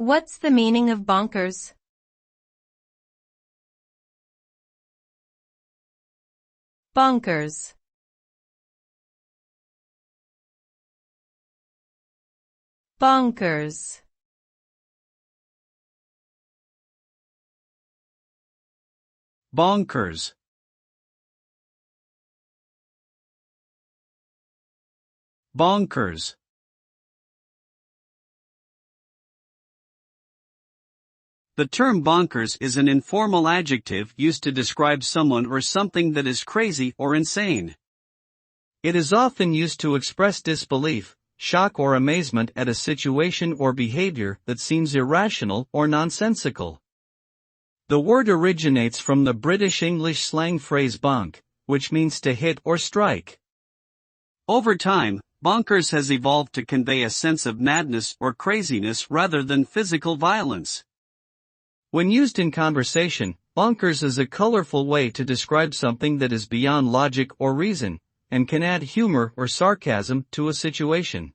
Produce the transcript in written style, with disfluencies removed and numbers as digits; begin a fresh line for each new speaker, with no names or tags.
What's the meaning of bonkers? Bonkers. Bonkers.
Bonkers. Bonkers. The term bonkers is an informal adjective used to describe someone or something that is crazy or insane. It is often used to express disbelief, shock or amazement at a situation or behavior that seems irrational or nonsensical. The word originates from the British English slang phrase bonk, which means to hit or strike. Over time, bonkers has evolved to convey a sense of madness or craziness rather than physical violence. When used in conversation, bonkers is a colorful way to describe something that is beyond logic or reason, and can add humor or sarcasm to a situation.